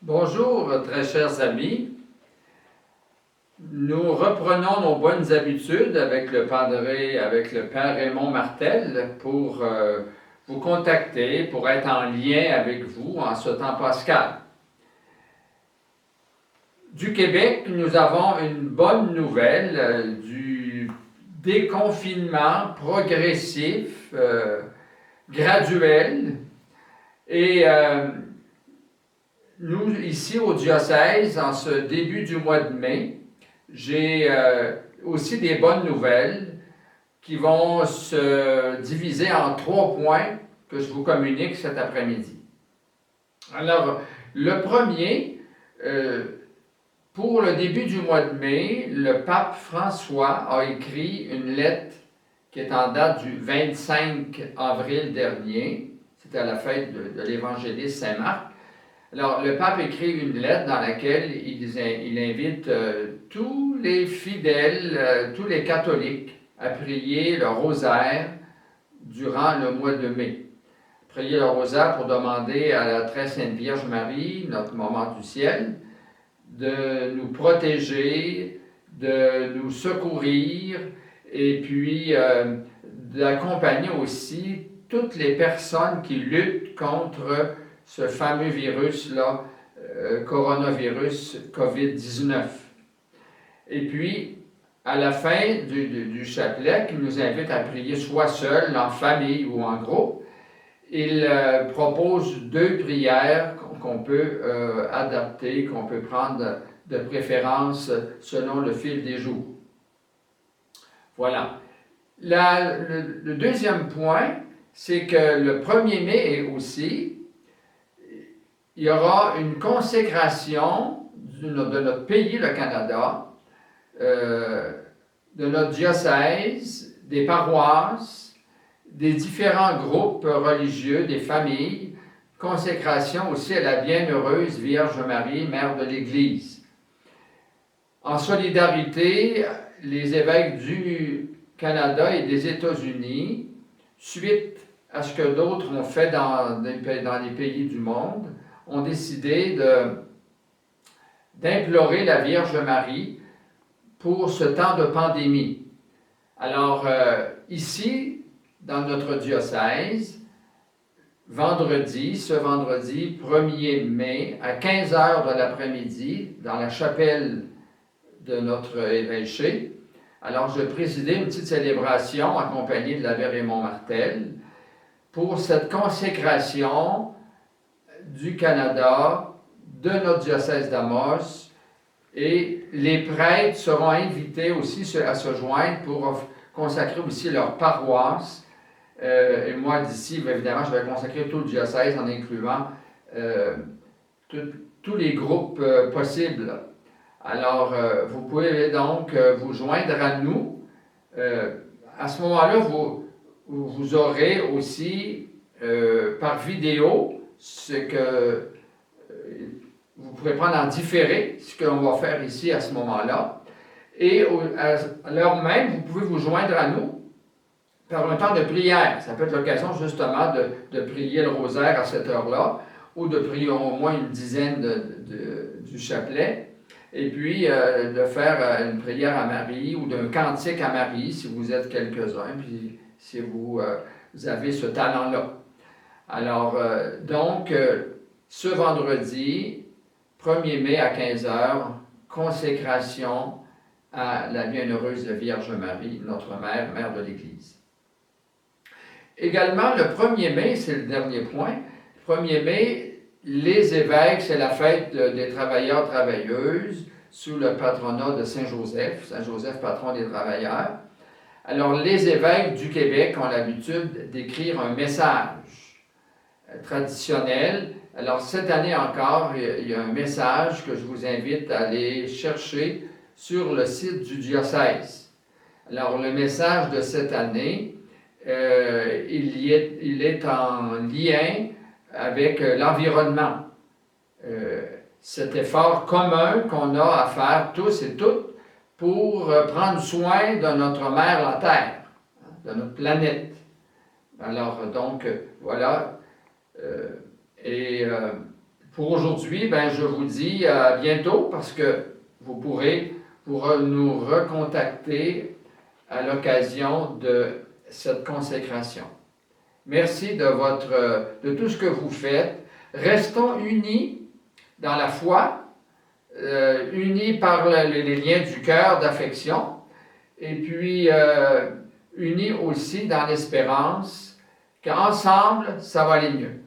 Bonjour, très chers amis. Nous reprenons nos bonnes habitudes avec le Père Raymond Martel pour vous contacter, pour être en lien avec vous en ce temps pascal. Du Québec, nous avons une bonne nouvelle du déconfinement progressif, graduel, et nous, ici au diocèse, en ce début du mois de mai, j'ai aussi des bonnes nouvelles qui vont se diviser en 3 points que je vous communique cet après-midi. Alors, le premier, pour le début du mois de mai, le pape François a écrit une lettre qui est en date du 25 avril dernier. C'était à la fête de l'évangéliste Saint-Marc. Alors, le pape écrit une lettre dans laquelle il invite tous les fidèles, tous les catholiques à prier le rosaire durant le mois de mai. Prier le rosaire pour demander à la très sainte Vierge Marie, notre maman du ciel, de nous protéger, de nous secourir et puis d'accompagner aussi toutes les personnes qui luttent contre ce fameux virus-là, coronavirus COVID-19. Et puis, à la fin du chapelet, qui nous invite à prier soit seul, en famille ou en groupe, il propose 2 prières qu'on peut adapter, qu'on peut prendre de préférence selon le fil des jours. Voilà. Le deuxième point, c'est que le 1er mai aussi, il y aura une consécration de notre pays, le Canada, de notre diocèse, des paroisses, des différents groupes religieux, des familles, consécration aussi à la bienheureuse Vierge Marie, Mère de l'Église. En solidarité, les évêques du Canada et des États-Unis, suite à ce que d'autres ont fait dans les pays du monde, ont décidé d'implorer la Vierge Marie pour ce temps de pandémie. Alors, ici, dans notre diocèse, ce vendredi 1er mai, à 15h de l'après-midi, dans la chapelle de notre évêché, alors je présidais une petite célébration accompagnée de l'abbé Raymond Martel pour cette consécration du Canada, de notre diocèse d'Amos, et les prêtres seront invités aussi à se joindre pour consacrer aussi leur paroisse. Et moi, d'ici, évidemment, je vais consacrer tout le diocèse en incluant tous les groupes possibles. Alors, vous pouvez donc vous joindre à nous. À ce moment-là, vous aurez aussi par vidéo ce que vous pourrez prendre en différé, ce qu'on va faire ici à ce moment-là. Et à l'heure même, vous pouvez vous joindre à nous par un temps de prière. Ça peut être l'occasion justement de prier le rosaire à cette heure-là, ou de prier au moins une dizaine du chapelet, et puis de faire une prière à Marie, ou d'un cantique à Marie, si vous êtes quelques-uns, puis si vous avez ce talent-là. Alors, donc, ce vendredi, 1er mai à 15h, consécration à la bienheureuse Vierge Marie, notre Mère, Mère de l'Église. Également, le 1er mai, c'est le dernier point, le 1er mai, les évêques, c'est la fête des travailleurs, travailleuses, sous le patronat de Saint-Joseph, patron des travailleurs. Alors, les évêques du Québec ont l'habitude d'écrire un message traditionnel. Alors, cette année encore, il y a un message que je vous invite à aller chercher sur le site du diocèse. Alors, le message de cette année, il est en lien avec l'environnement. Cet effort commun qu'on a à faire tous et toutes pour prendre soin de notre mère, la Terre, de notre planète. Alors, donc, voilà. Et pour aujourd'hui, ben, je vous dis à bientôt parce que vous pourrez nous recontacter à l'occasion de cette consécration. Merci de tout ce que vous faites. Restons unis dans la foi, unis par les liens du cœur, d'affection, et puis unis aussi dans l'espérance qu'ensemble, ça va aller mieux.